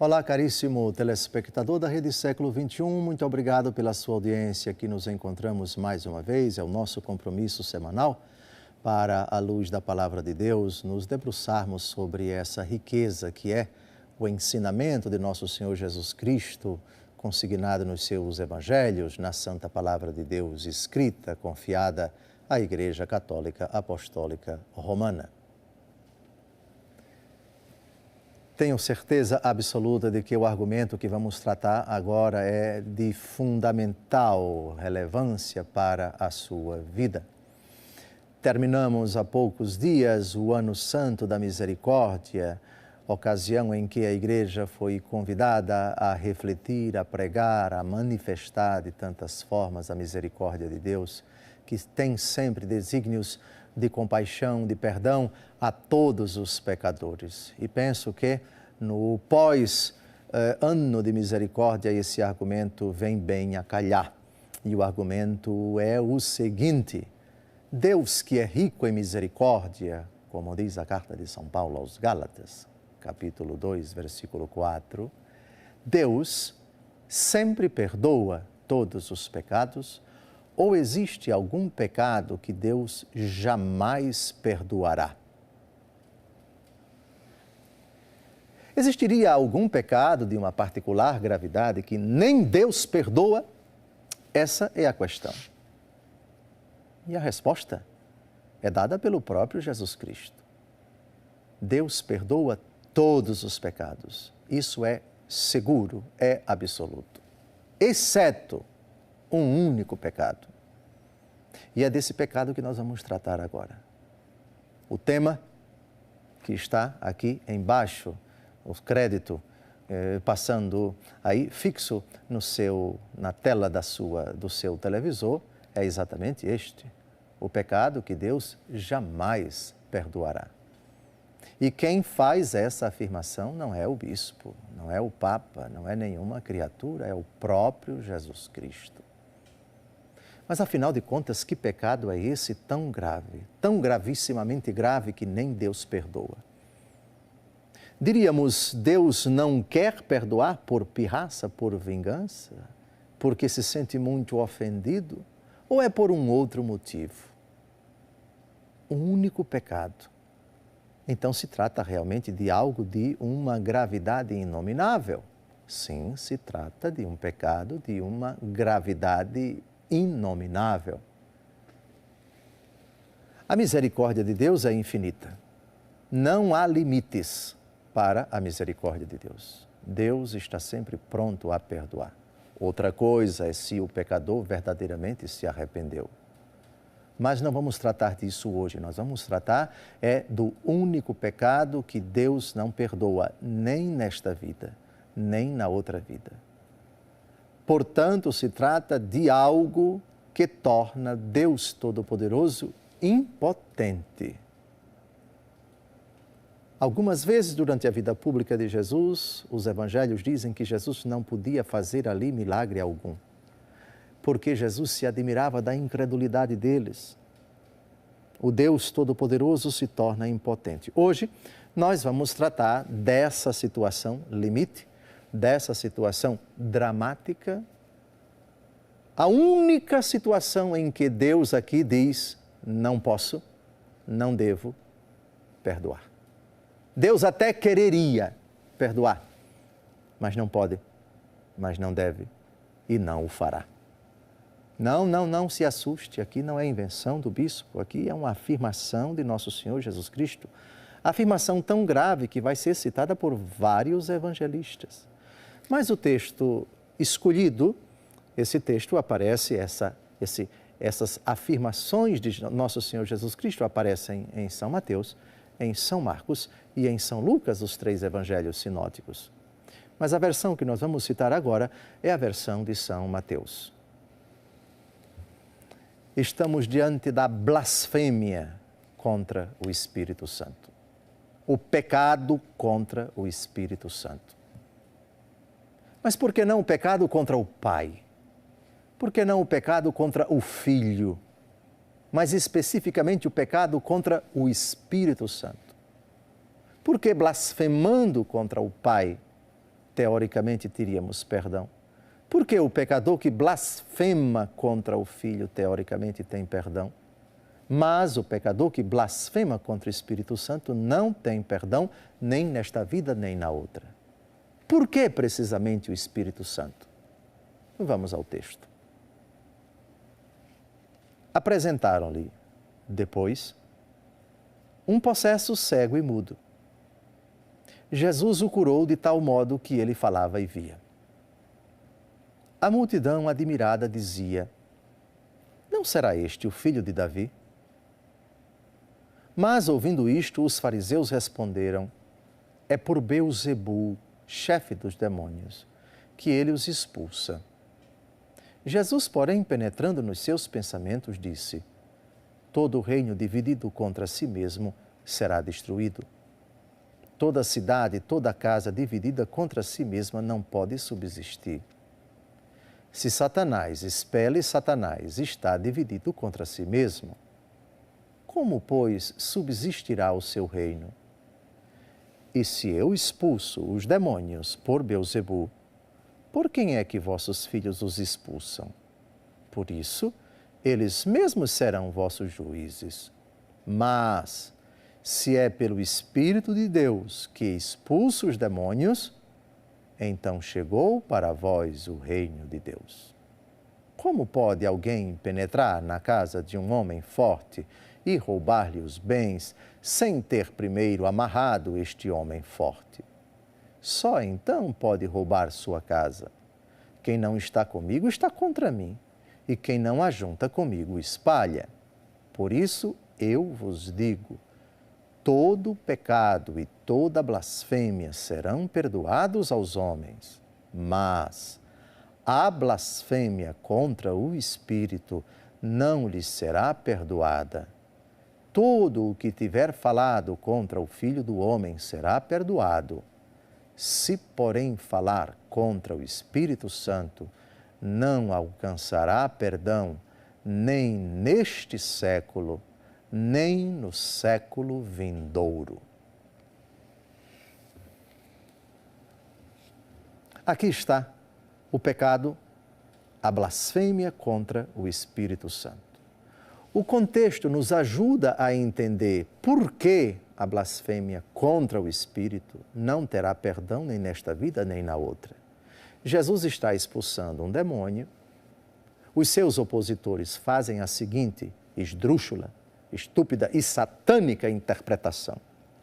Olá, caríssimo telespectador da Rede Século XXI, muito obrigado pela sua audiência. Aqui nos encontramos mais uma vez, é o nosso compromisso semanal para, à luz da Palavra de Deus, nos debruçarmos sobre essa riqueza que é o ensinamento de nosso Senhor Jesus Cristo, consignado nos seus evangelhos, na Santa Palavra de Deus escrita, confiada à Igreja Católica Apostólica Romana. Tenho certeza absoluta de que o argumento que vamos tratar agora é de fundamental relevância para a sua vida. Terminamos há poucos dias o Ano Santo da Misericórdia, ocasião em que a Igreja foi convidada a refletir, a pregar, a manifestar de tantas formas a misericórdia de Deus, que tem sempre desígnios de compaixão, de perdão a todos os pecadores. E penso que no pós-ano de misericórdia esse argumento vem bem a calhar. E o argumento é o seguinte: Deus, que é rico em misericórdia, como diz a carta de São Paulo aos Gálatas, capítulo 2, versículo 4, Deus sempre perdoa todos os pecados, ou existe algum pecado que Deus jamais perdoará? Existiria algum pecado de uma particular gravidade que nem Deus perdoa? Essa é a questão. E a resposta é dada pelo próprio Jesus Cristo. Deus perdoa todos os pecados. Isso é seguro, é absoluto. Exceto um único pecado. E é desse pecado que nós vamos tratar agora. O tema que está aqui embaixo, o crédito passando aí fixo na tela do seu televisor, é exatamente este: o pecado que Deus jamais perdoará. E quem faz essa afirmação não é o bispo, não é o Papa, não é nenhuma criatura, é o próprio Jesus Cristo. Mas, afinal de contas, que pecado é esse tão grave, tão gravissimamente grave que nem Deus perdoa? Diríamos, Deus não quer perdoar por pirraça, por vingança, porque se sente muito ofendido? Ou é por um outro motivo? Um único pecado. Então se trata realmente de algo de uma gravidade inominável. Sim, se trata de um pecado de uma gravidade inominável. A misericórdia de Deus é infinita. Não há limites para a misericórdia de Deus. Deus está sempre pronto a perdoar. Outra coisa é se o pecador verdadeiramente se arrependeu. Mas não vamos tratar disso hoje. Nós vamos tratar do único pecado que Deus não perdoa, nem nesta vida, nem na outra vida. Portanto, se trata de algo que torna Deus Todo-Poderoso impotente. Algumas vezes durante a vida pública de Jesus, os evangelhos dizem que Jesus não podia fazer ali milagre algum, porque Jesus se admirava da incredulidade deles. O Deus Todo-Poderoso se torna impotente. Hoje, nós vamos tratar dessa situação limite, dessa situação dramática, a única situação em que Deus aqui diz: não posso, não devo perdoar. Deus até quereria perdoar, mas não pode, mas não deve e não o fará. Não se assuste, aqui não é invenção do bispo, aqui é uma afirmação de nosso Senhor Jesus Cristo. Afirmação tão grave que vai ser citada por vários evangelistas. Mas o texto escolhido, esse texto aparece, essas afirmações de nosso Senhor Jesus Cristo aparecem em São Mateus, em São Marcos e em São Lucas, os 3 evangelhos sinóticos. Mas a versão que nós vamos citar agora é a versão de São Mateus. Estamos diante da blasfêmia contra o Espírito Santo. O pecado contra o Espírito Santo. Mas por que não o pecado contra o Pai? Por que não o pecado contra o Filho? Mas especificamente o pecado contra o Espírito Santo. Por que blasfemando contra o Pai teoricamente teríamos perdão? Por que o pecador que blasfema contra o Filho, teoricamente, tem perdão? Mas o pecador que blasfema contra o Espírito Santo não tem perdão, nem nesta vida, nem na outra. Por que precisamente o Espírito Santo? Vamos ao texto. Apresentaram-lhe, depois, um possesso cego e mudo. Jesus o curou de tal modo que ele falava e via. A multidão admirada dizia: não será este o filho de Davi? Mas, ouvindo isto, os fariseus responderam: é por Beelzebu, chefe dos demônios, que ele os expulsa. Jesus, porém, penetrando nos seus pensamentos, disse: todo reino dividido contra si mesmo será destruído. Toda cidade, toda casa dividida contra si mesma não pode subsistir. Se Satanás expele Satanás, está dividido contra si mesmo. Como, pois, subsistirá o seu reino? E se eu expulso os demônios por Beelzebu, por quem é que vossos filhos os expulsam? Por isso, eles mesmos serão vossos juízes. Mas, se é pelo Espírito de Deus que expulsa os demônios, então chegou para vós o reino de Deus. Como pode alguém penetrar na casa de um homem forte e roubar-lhe os bens, sem ter primeiro amarrado este homem forte? Só então pode roubar sua casa. Quem não está comigo está contra mim, e quem não ajunta comigo espalha. Por isso eu vos digo: todo pecado e toda blasfêmia serão perdoados aos homens, mas a blasfêmia contra o Espírito não lhes será perdoada. Todo o que tiver falado contra o Filho do Homem será perdoado. Se, porém, falar contra o Espírito Santo, não alcançará perdão, nem neste século, nem no século vindouro. Aqui está o pecado, a blasfêmia contra o Espírito Santo. O contexto nos ajuda a entender por que a blasfêmia contra o Espírito não terá perdão nem nesta vida nem na outra. Jesus está expulsando um demônio, os seus opositores fazem a seguinte esdrúxula, estúpida e satânica interpretação: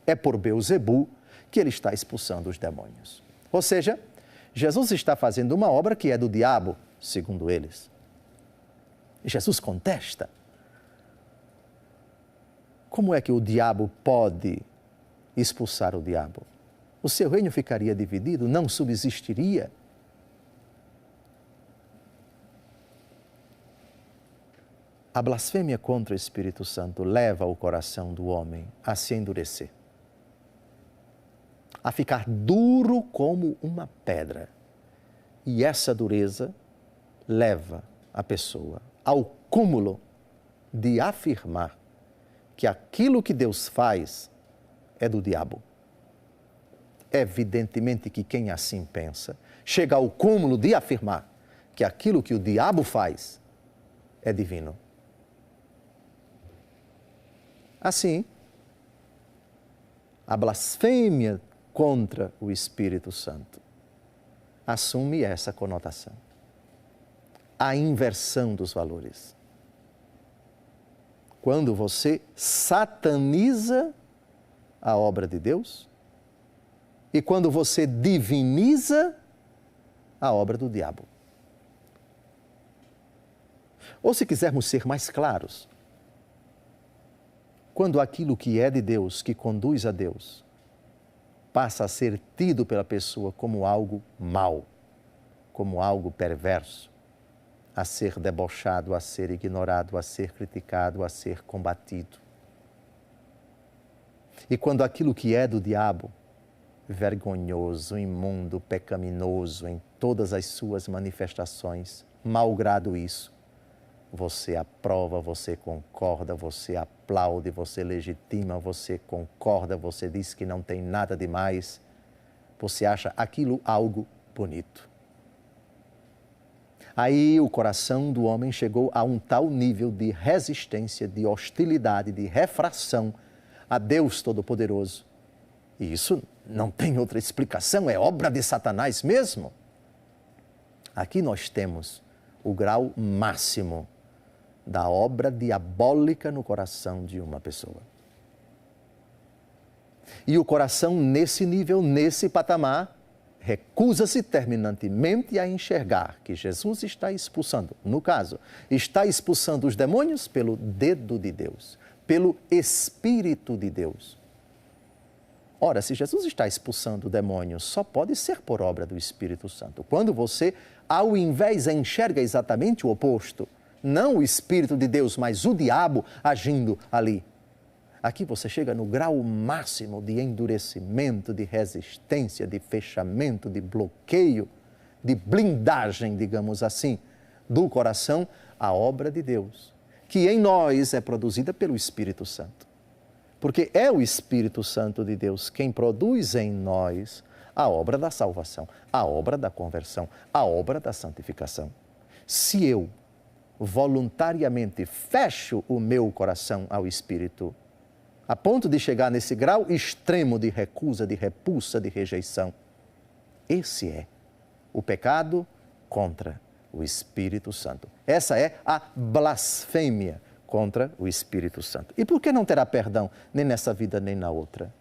é por Beelzebu que ele está expulsando os demônios. Ou seja, Jesus está fazendo uma obra que é do diabo, segundo eles. Jesus contesta. Como é que o diabo pode expulsar o diabo? O seu reino ficaria dividido, não subsistiria. A blasfêmia contra o Espírito Santo leva o coração do homem a se endurecer, a ficar duro como uma pedra. E essa dureza leva a pessoa ao cúmulo de afirmar que aquilo que Deus faz é do diabo. Evidentemente que quem assim pensa chega ao cúmulo de afirmar que aquilo que o diabo faz é divino. Assim, a blasfêmia contra o Espírito Santo assume essa conotação. A inversão dos valores. Quando você sataniza a obra de Deus e quando você diviniza a obra do diabo. Ou, se quisermos ser mais claros, quando aquilo que é de Deus, que conduz a Deus, passa a ser tido pela pessoa como algo mau, como algo perverso, a ser debochado, a ser ignorado, a ser criticado, a ser combatido. E quando aquilo que é do diabo, vergonhoso, imundo, pecaminoso em todas as suas manifestações, malgrado isso, você aprova, você concorda, você aplaude, você legitima, você concorda, você diz que não tem nada demais, Você acha aquilo algo bonito. Aí o coração do homem chegou a um tal nível de resistência, de hostilidade, de refração a Deus Todo-Poderoso. E isso não tem outra explicação, é obra de Satanás mesmo. Aqui nós temos o grau máximo da obra diabólica no coração de uma pessoa. E o coração, nesse nível, nesse patamar, recusa-se terminantemente a enxergar que Jesus está expulsando, no caso, está expulsando os demônios pelo dedo de Deus, pelo Espírito de Deus. Ora, se Jesus está expulsando o demônio, só pode ser por obra do Espírito Santo. Quando você, ao invés, enxerga exatamente o oposto, não o Espírito de Deus, mas o diabo agindo ali. Aqui você chega no grau máximo de endurecimento, de resistência, de fechamento, de bloqueio, de blindagem, digamos assim, do coração à obra de Deus, que em nós é produzida pelo Espírito Santo. Porque é o Espírito Santo de Deus quem produz em nós a obra da salvação, a obra da conversão, a obra da santificação. Se eu voluntariamente fecho o meu coração ao Espírito, a ponto de chegar nesse grau extremo de recusa, de repulsa, de rejeição, esse é o pecado contra o Espírito Santo. Essa é a blasfêmia contra o Espírito Santo. E por que não terá perdão nem nessa vida nem na outra?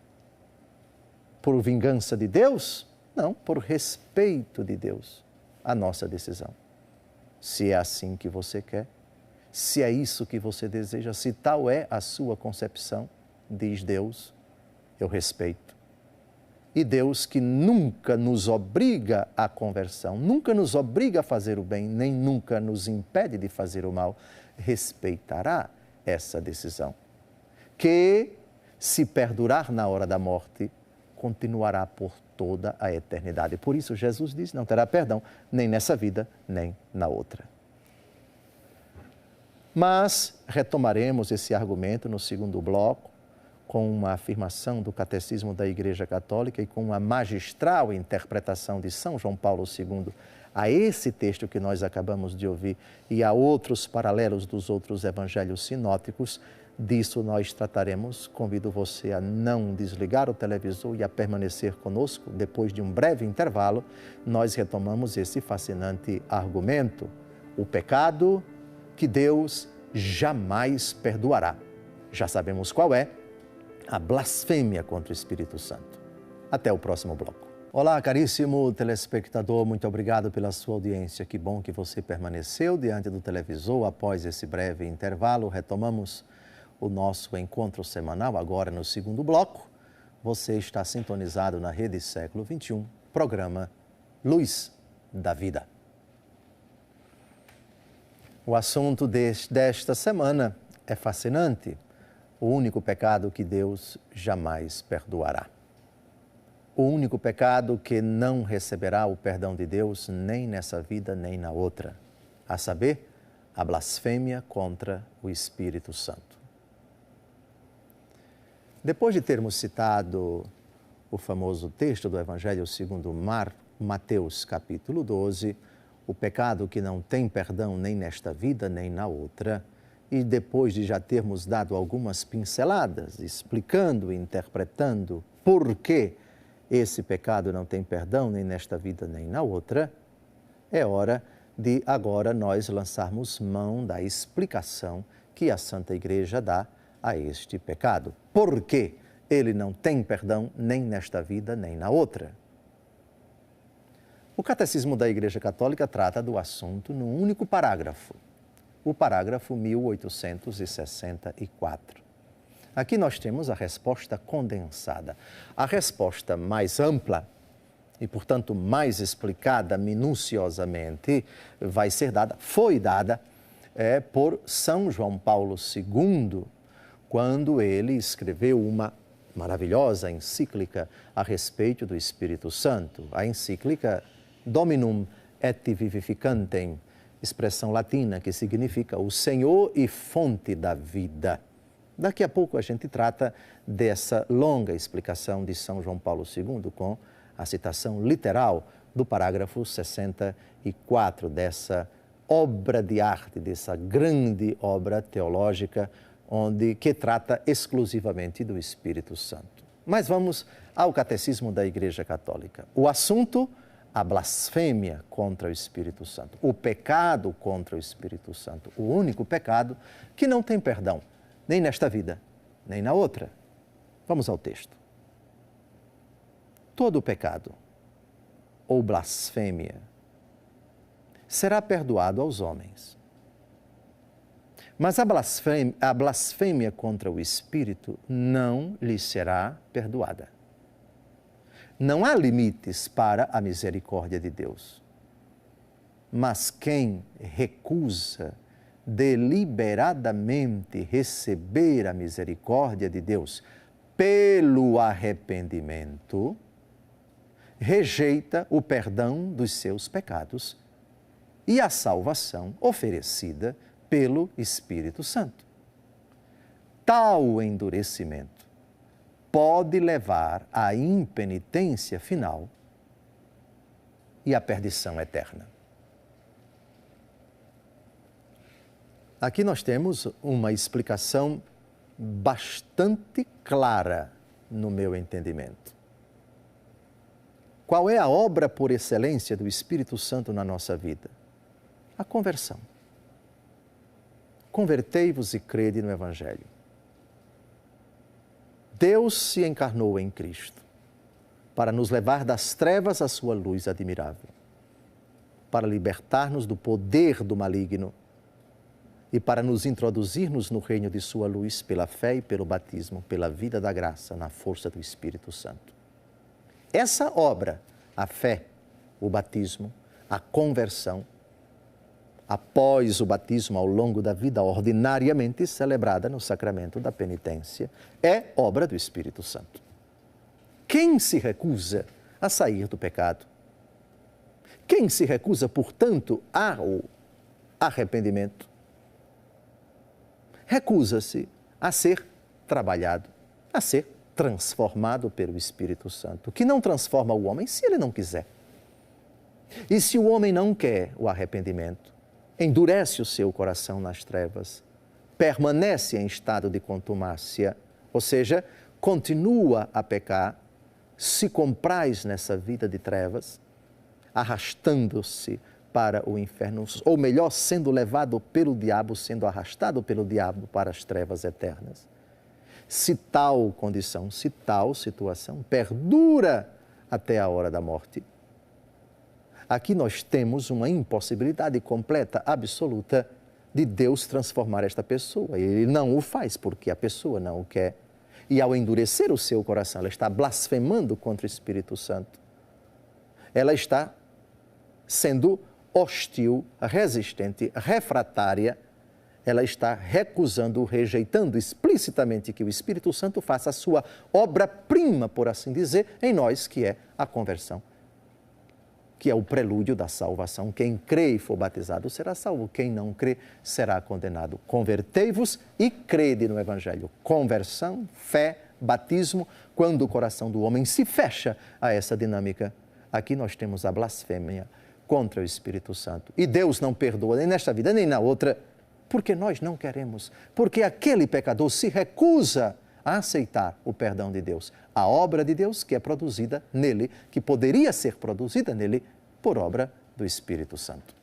Por vingança de Deus? Não, por respeito de Deus à nossa decisão. Se é assim que você quer, se é isso que você deseja, se tal é a sua concepção, diz Deus, eu respeito. E Deus, que nunca nos obriga à conversão, nunca nos obriga a fazer o bem, nem nunca nos impede de fazer o mal, respeitará essa decisão. Que, se perdurar na hora da morte, continuará por toda a eternidade. Por isso, Jesus diz, não terá perdão, nem nessa vida, nem na outra. Mas retomaremos esse argumento no segundo bloco, com uma afirmação do Catecismo da Igreja Católica e com uma magistral interpretação de São João Paulo II a esse texto que nós acabamos de ouvir e a outros paralelos dos outros evangelhos sinóticos. Disso nós trataremos. Convido você a não desligar o televisor e a permanecer conosco. Depois de um breve intervalo, nós retomamos esse fascinante argumento: o pecado que Deus jamais perdoará. Já sabemos qual é: a blasfêmia contra o Espírito Santo. Até o próximo bloco. Olá, caríssimo telespectador, muito obrigado pela sua audiência. Que bom que você permaneceu diante do televisor. Após esse breve intervalo, retomamos o nosso encontro semanal, agora no segundo bloco. Você está sintonizado na Rede Século XXI, programa Luz da Vida. O assunto desta semana é fascinante: o único pecado que Deus jamais perdoará. O único pecado que não receberá o perdão de Deus nem nessa vida nem na outra, a saber, a blasfêmia contra o Espírito Santo. Depois de termos citado o famoso texto do Evangelho segundo Mateus, capítulo 12, o pecado que não tem perdão nem nesta vida nem na outra, e depois de já termos dado algumas pinceladas, explicando e interpretando por que esse pecado não tem perdão nem nesta vida nem na outra, é hora de agora nós lançarmos mão da explicação que a Santa Igreja dá a este pecado. Por que ele não tem perdão nem nesta vida nem na outra? O Catecismo da Igreja Católica trata do assunto num único parágrafo, o parágrafo 1864. Aqui nós temos a resposta condensada. A resposta mais ampla e, portanto, mais explicada minuciosamente foi dada por São João Paulo II, quando ele escreveu uma maravilhosa encíclica a respeito do Espírito Santo, a encíclica Dominum et Vivificantem, expressão latina que significa o Senhor e fonte da vida. Daqui a pouco a gente trata dessa longa explicação de São João Paulo II com a citação literal do parágrafo 64 dessa obra de arte, dessa grande obra teológica, que trata exclusivamente do Espírito Santo. Mas vamos ao Catecismo da Igreja Católica. O assunto, a blasfêmia contra o Espírito Santo, o pecado contra o Espírito Santo, o único pecado que não tem perdão, nem nesta vida, nem na outra. Vamos ao texto. Todo pecado ou blasfêmia será perdoado aos homens. Mas a blasfêmia contra o Espírito não lhe será perdoada. Não há limites para a misericórdia de Deus. Mas quem recusa deliberadamente receber a misericórdia de Deus pelo arrependimento, rejeita o perdão dos seus pecados e a salvação oferecida pelo Espírito Santo. Tal endurecimento pode levar à impenitência final e à perdição eterna. Aqui nós temos uma explicação bastante clara no meu entendimento. Qual é a obra por excelência do Espírito Santo na nossa vida? A conversão. Convertei-vos e crede no Evangelho. Deus se encarnou em Cristo para nos levar das trevas à sua luz admirável, para libertar-nos do poder do maligno e para nos introduzir-nos no reino de sua luz pela fé e pelo batismo, pela vida da graça, na força do Espírito Santo. Essa obra, a fé, o batismo, a conversão, após o batismo ao longo da vida ordinariamente celebrada no sacramento da penitência, é obra do Espírito Santo. Quem se recusa a sair do pecado? Quem se recusa, portanto, ao arrependimento? Recusa-se a ser trabalhado, a ser transformado pelo Espírito Santo, que não transforma o homem se ele não quiser. E se o homem não quer o arrependimento, endurece o seu coração nas trevas, permanece em estado de contumácia, ou seja, continua a pecar, se compraz nessa vida de trevas, arrastando-se para o inferno, ou melhor, sendo levado pelo diabo, sendo arrastado pelo diabo para as trevas eternas. Se tal condição, se tal situação perdura até a hora da morte, aqui nós temos uma impossibilidade completa, absoluta, de Deus transformar esta pessoa. Ele não o faz porque a pessoa não o quer. E ao endurecer o seu coração, ela está blasfemando contra o Espírito Santo. Ela está sendo hostil, resistente, refratária. Ela está recusando, rejeitando explicitamente que o Espírito Santo faça a sua obra-prima, por assim dizer, em nós, que é a conversão, que é o prelúdio da salvação. Quem crê e for batizado será salvo, quem não crê será condenado. Convertei-vos e crede no Evangelho. Conversão, fé, batismo, quando o coração do homem se fecha a essa dinâmica. Aqui nós temos a blasfêmia contra o Espírito Santo. E Deus não perdoa nem nesta vida, nem na outra, porque nós não queremos, porque aquele pecador se recusa a aceitar o perdão de Deus, a obra de Deus que é produzida nele, que poderia ser produzida nele por obra do Espírito Santo.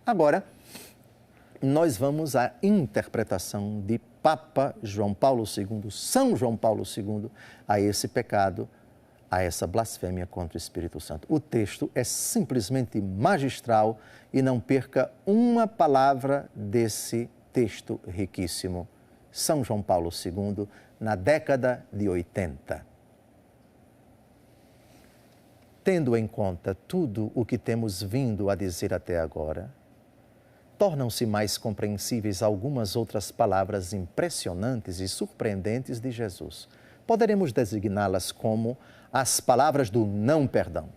Agora, nós vamos à interpretação de Papa João Paulo II, São João Paulo II, a esse pecado, a essa blasfêmia contra o Espírito Santo. O texto é simplesmente magistral e não perca uma palavra desse texto riquíssimo. São João Paulo II, na década de 80. Tendo em conta tudo o que temos vindo a dizer até agora, tornam-se mais compreensíveis algumas outras palavras impressionantes e surpreendentes de Jesus. Poderemos designá-las como as palavras do não perdão.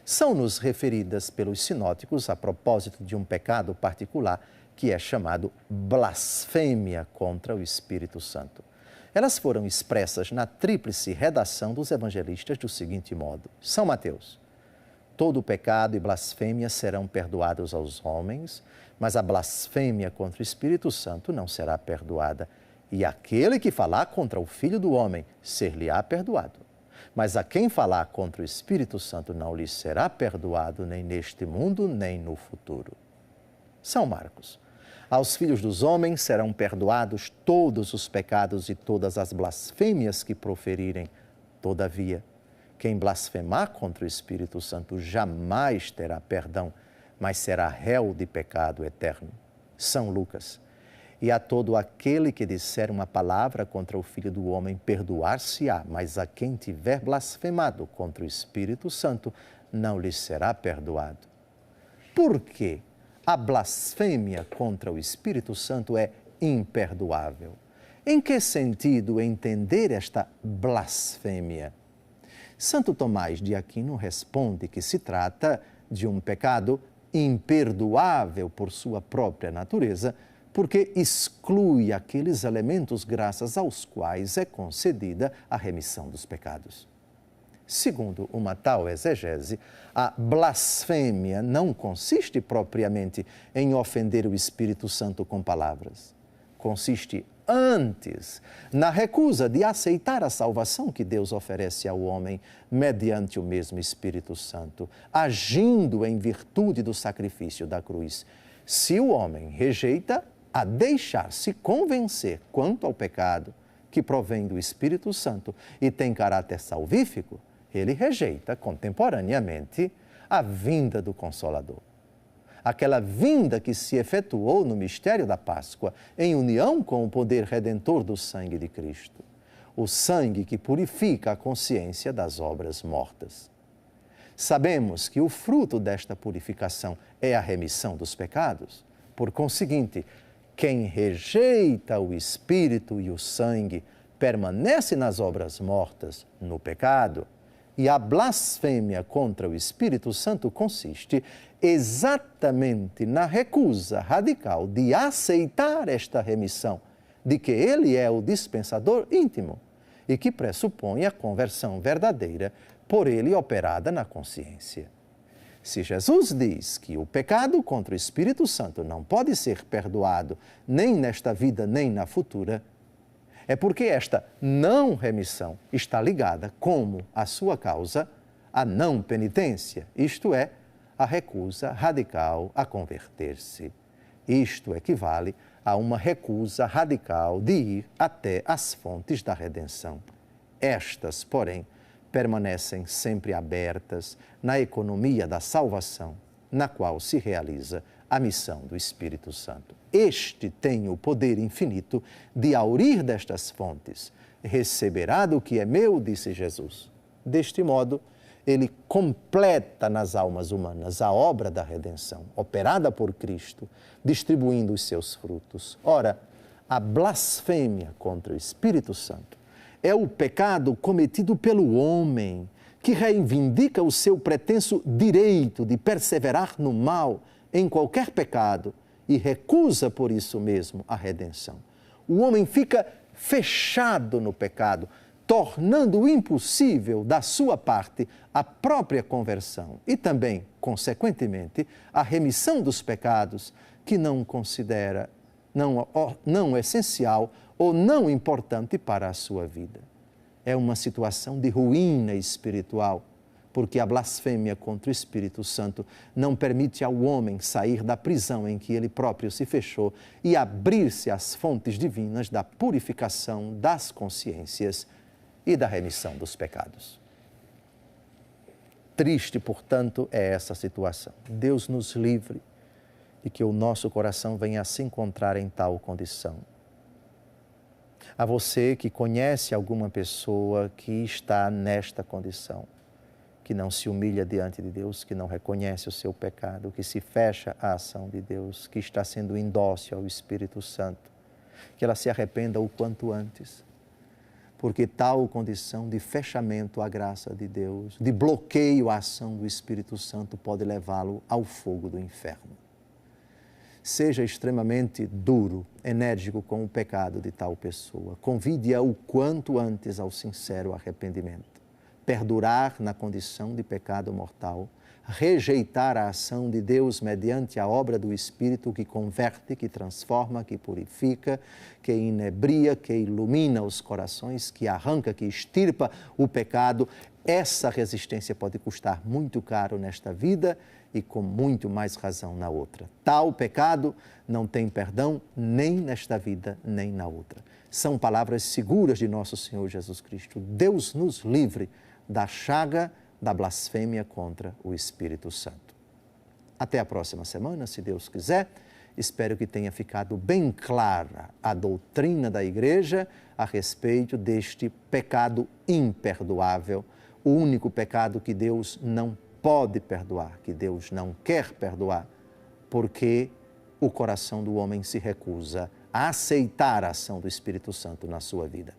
São-nos referidas pelos sinóticos a propósito de um pecado particular que é chamado blasfêmia contra o Espírito Santo. Elas foram expressas na tríplice redação dos evangelistas do seguinte modo: São Mateus: todo pecado e blasfêmia serão perdoados aos homens, mas a blasfêmia contra o Espírito Santo não será perdoada. E aquele que falar contra o Filho do Homem, ser-lhe-á perdoado. Mas a quem falar contra o Espírito Santo não lhe será perdoado, nem neste mundo, nem no futuro. São Marcos: aos filhos dos homens serão perdoados todos os pecados e todas as blasfêmias que proferirem. Todavia, quem blasfemar contra o Espírito Santo jamais terá perdão, mas será réu de pecado eterno. São Lucas: e a todo aquele que disser uma palavra contra o Filho do Homem, perdoar-se-á, mas a quem tiver blasfemado contra o Espírito Santo, não lhe será perdoado. Por quê? A blasfêmia contra o Espírito Santo é imperdoável. Em que sentido entender esta blasfêmia? Santo Tomás de Aquino responde que se trata de um pecado imperdoável por sua própria natureza, porque exclui aqueles elementos graças aos quais é concedida a remissão dos pecados. Segundo uma tal exegese, a blasfêmia não consiste propriamente em ofender o Espírito Santo com palavras. Consiste antes na recusa de aceitar a salvação que Deus oferece ao homem mediante o mesmo Espírito Santo, agindo em virtude do sacrifício da cruz. Se o homem rejeita a deixar-se convencer quanto ao pecado que provém do Espírito Santo e tem caráter salvífico, ele rejeita contemporaneamente a vinda do Consolador. Aquela vinda que se efetuou no mistério da Páscoa, em união com o poder redentor do sangue de Cristo. O sangue que purifica a consciência das obras mortas. Sabemos que o fruto desta purificação é a remissão dos pecados. Por conseguinte, quem rejeita o Espírito e o sangue permanece nas obras mortas, no pecado. E a blasfêmia contra o Espírito Santo consiste exatamente na recusa radical de aceitar esta remissão, de que ele é o dispensador íntimo e que pressupõe a conversão verdadeira por ele operada na consciência. Se Jesus diz que o pecado contra o Espírito Santo não pode ser perdoado nem nesta vida nem na futura, é porque esta não remissão está ligada como a sua causa à não penitência, isto é, a recusa radical a converter-se. Isto equivale a uma recusa radical de ir até as fontes da redenção. Estas, porém, permanecem sempre abertas na economia da salvação, na qual se realiza a missão do Espírito Santo. Este tem o poder infinito de aurir destas fontes. Receberá do que é meu, disse Jesus. Deste modo, ele completa nas almas humanas a obra da redenção, operada por Cristo, distribuindo os seus frutos. Ora, a blasfêmia contra o Espírito Santo é o pecado cometido pelo homem, que reivindica o seu pretenso direito de perseverar no mal, em qualquer pecado, e recusa por isso mesmo a redenção. O homem fica fechado no pecado, tornando impossível da sua parte a própria conversão e também, consequentemente, a remissão dos pecados que não considera não essencial ou não importante para a sua vida. É uma situação de ruína espiritual, porque a blasfêmia contra o Espírito Santo não permite ao homem sair da prisão em que ele próprio se fechou e abrir-se às fontes divinas da purificação das consciências e da remissão dos pecados. Triste, portanto, é essa situação. Deus nos livre de que o nosso coração venha a se encontrar em tal condição. A você que conhece alguma pessoa que está nesta condição, que não se humilha diante de Deus, que não reconhece o seu pecado, que se fecha à ação de Deus, que está sendo indócil ao Espírito Santo, que ela se arrependa o quanto antes, porque tal condição de fechamento à graça de Deus, de bloqueio à ação do Espírito Santo, pode levá-lo ao fogo do inferno. seja extremamente duro, enérgico com o pecado de tal pessoa. Convide-a o quanto antes ao sincero arrependimento. Perdurar na condição de pecado mortal, rejeitar a ação de Deus mediante a obra do Espírito que converte, que transforma, que purifica, que inebria, que ilumina os corações, que arranca, que extirpa o pecado. Essa resistência pode custar muito caro nesta vida e com muito mais razão na outra. Tal pecado não tem perdão nem nesta vida, nem na outra. São palavras seguras de nosso Senhor Jesus Cristo. Deus nos livre da chaga da blasfêmia contra o Espírito Santo. Até a próxima semana, se Deus quiser. Espero que tenha ficado bem clara a doutrina da Igreja a respeito deste pecado imperdoável, o único pecado que Deus não pode perdoar, que Deus não quer perdoar, porque o coração do homem se recusa a aceitar a ação do Espírito Santo na sua vida.